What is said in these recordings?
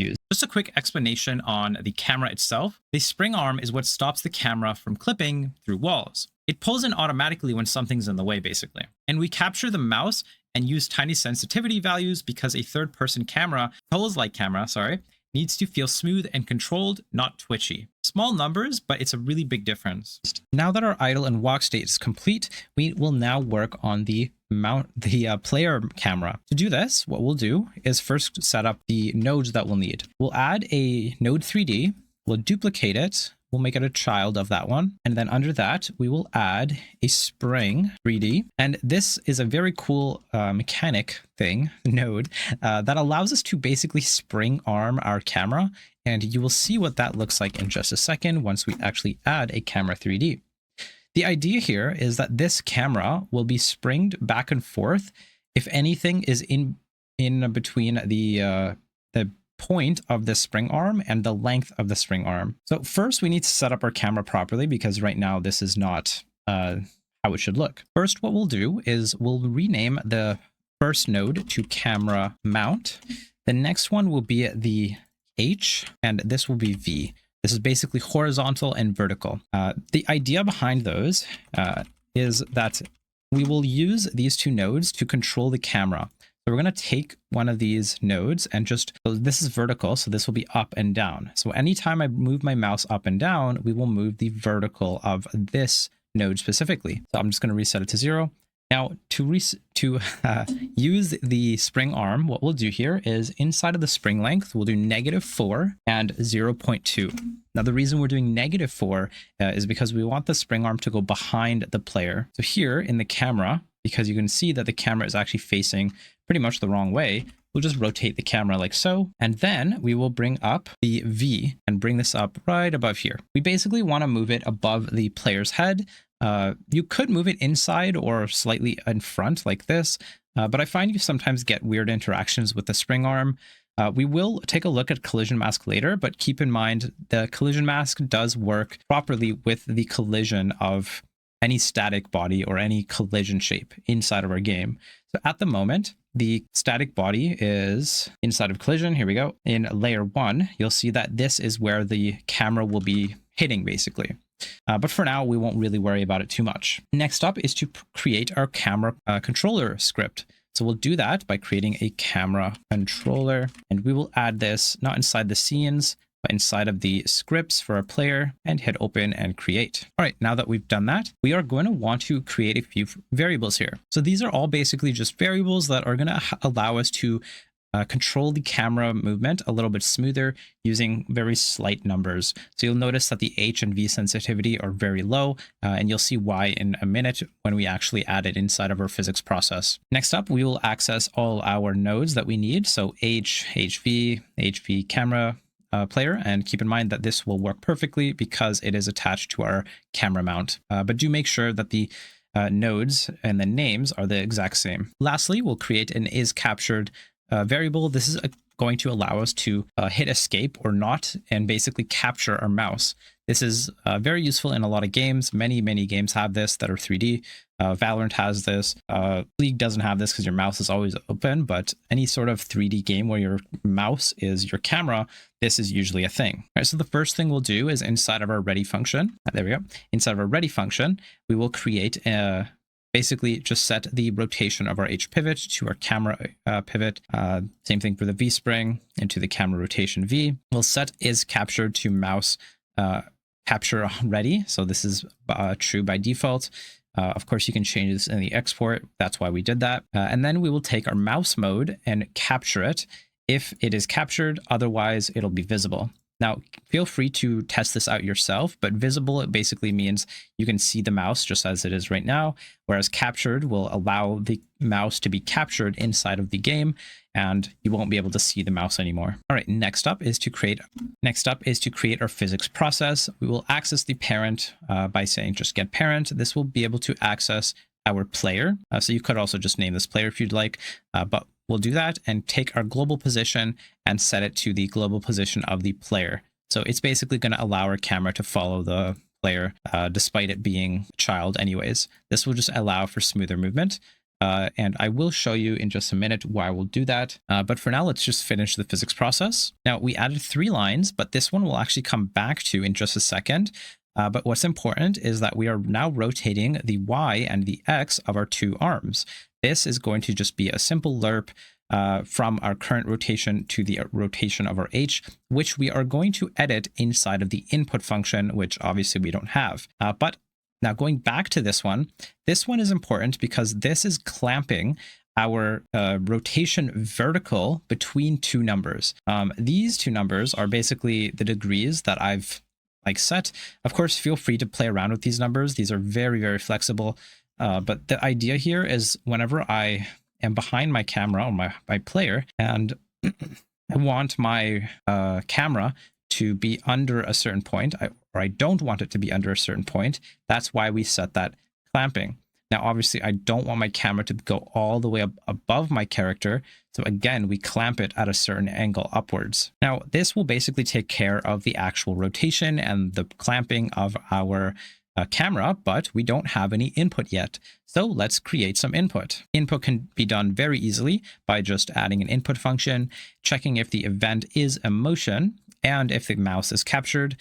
use. Just a quick explanation on the camera itself. The spring arm is what stops the camera from clipping through walls. It pulls in automatically when something's in the way, basically. And we capture the mouse and use tiny sensitivity values because a third-person camera, Pose-like camera, needs to feel smooth and controlled, not twitchy. Small numbers, but it's a really big difference. Now that our idle and walk state is complete, we will now work on the player camera. To do this, what we'll do is first set up the nodes that we'll need. We'll add a Node3D, we'll duplicate it, we'll make it a child of that one. And then under that, we will add a SpringArm3D. And this is a very cool mechanic thing, node, that allows us to basically spring arm our camera. And you will see what that looks like in just a second once we actually add a camera 3D. The idea here is that this camera will be springed back and forth if anything is in between the point of the spring arm and the length of the spring arm. So first we need to set up our camera properly because right now this is not how it should look. First, what we'll do is we'll rename the first node to camera mount. The next one will be the H and this will be V. This is basically horizontal and vertical. The idea behind those is that we will use these two nodes to control the camera. So we're going to take one of these nodes and so this is vertical, so this will be up and down. So anytime I move my mouse up and down, we will move the vertical of this node specifically. So I'm just going to reset it to 0. Now to use the spring arm, what we'll do here is inside of the spring length, we'll do -4 and 0.2. Now the reason we're doing -4 is because we want the spring arm to go behind the player. So here in the camera, because you can see that the camera is actually facing pretty much the wrong way, we'll just rotate the camera like so. And then we will bring up the V and bring this up right above here. We basically want to move it above the player's head. You could move it inside or slightly in front like this, but I find you sometimes get weird interactions with the spring arm. We will take a look at collision mask later, but keep in mind the collision mask does work properly with the collision of any static body or any collision shape inside of our game. So at the moment, the static body is inside of collision. Here we go. In layer 1, you'll see that this is where the camera will be hitting basically. But for now, we won't really worry about it too much. Next up is to create our camera controller script. So we'll do that by creating a camera controller, and we will add this not inside the scenes, but inside of the scripts for our player, and hit open and create. All right, now that we've done that, we are going to want to create a few variables here. So these are all basically just variables that are going to allow us to control the camera movement a little bit smoother using very slight numbers. So you'll notice that the H and V sensitivity are very low, and you'll see why in a minute when we actually add it inside of our physics process. Next up, we will access all our nodes that we need. So H, HV, HV camera player, and keep in mind that this will work perfectly because it is attached to our camera mount. But do make sure that the nodes and the names are the exact same. Lastly, we'll create an isCaptured variable. This is going to allow us to hit escape or not and basically capture our mouse. This is very useful in a lot of games. Many games have this that are 3D. Valorant has this. League doesn't have this because your mouse is always open, but any sort of 3D game where your mouse is your camera, this is usually a thing. All right, so the first thing we'll do is inside of our ready function. There we go. Inside of our ready function, we will create basically just set the rotation of our H pivot to our camera pivot. Same thing for the V spring into the camera rotation V. We'll set isCaptured to mouse capture ready. So this is true by default. Of course, you can change this in the export. That's why we did that. And then we will take our mouse mode and capture it if it is captured. Otherwise, it'll be visible. Now, feel free to test this out yourself, but visible, it basically means you can see the mouse just as it is right now, whereas captured will allow the mouse to be captured inside of the game, and you won't be able to see the mouse anymore. All right, next up is to create our physics process. We will access the parent by saying just get parent. This will be able to access our player. So you could also just name this player if you'd like, but we'll do that and take our global position and set it to the global position of the player. So it's basically going to allow our camera to follow the player despite it being a child anyways. This will just allow for smoother movement. And I will show you in just a minute why we'll do that. But for now, let's just finish the physics process. Now, we added 3 lines, but this one will actually come back to in just a second. But what's important is that we are now rotating the Y and the X of our 2 arms. This is going to just be a simple lerp from our current rotation to the rotation of our H, which we are going to edit inside of the input function, which obviously we don't have. But now going back to this one is important because this is clamping our rotation vertical between 2 numbers. These 2 numbers are basically the degrees that I've set. Of course, feel free to play around with these numbers. These are very, very flexible. But the idea here is whenever I am behind my camera or my player and I want my camera to be under a certain point, or I don't want it to be under a certain point, that's why we set that clamping. Now, obviously, I don't want my camera to go all the way up above my character. So again, we clamp it at a certain angle upwards. Now, this will basically take care of the actual rotation and the clamping of our camera, but we don't have any input yet. So let's create some input. Input can be done very easily by just adding an input function, checking if the event is a motion, and if the mouse is captured.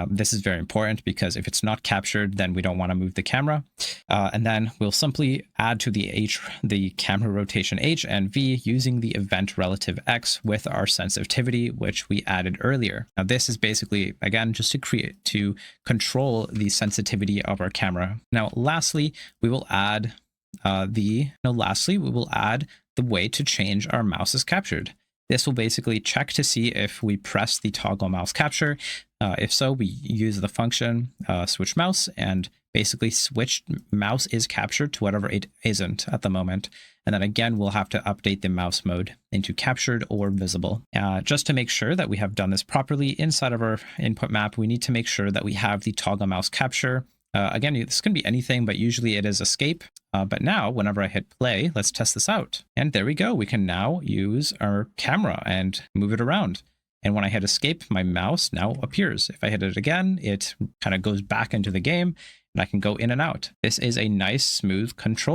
This is very important because if it's not captured, then we don't want to move the camera. And then we'll simply add to the camera rotation H and V using the event relative X with our sensitivity, which we added earlier. Now, this is basically, again, just to control the sensitivity of our camera. Now, lastly, we will add the way to change our mouse is captured. This will basically check to see if we press the toggle mouse capture. If so, we use the function switch mouse and basically switch mouse is captured to whatever it isn't at the moment. And then again, we'll have to update the mouse mode into captured or visible. Just to make sure that we have done this properly inside of our input map, we need to make sure that we have the toggle mouse capture. Again, this can be anything, but usually it is escape. But now, whenever I hit play, let's test this out. And there we go. We can now use our camera and move it around. And when I hit escape, my mouse now appears. If I hit it again, it kind of goes back into the game and I can go in and out. This is a nice, smooth control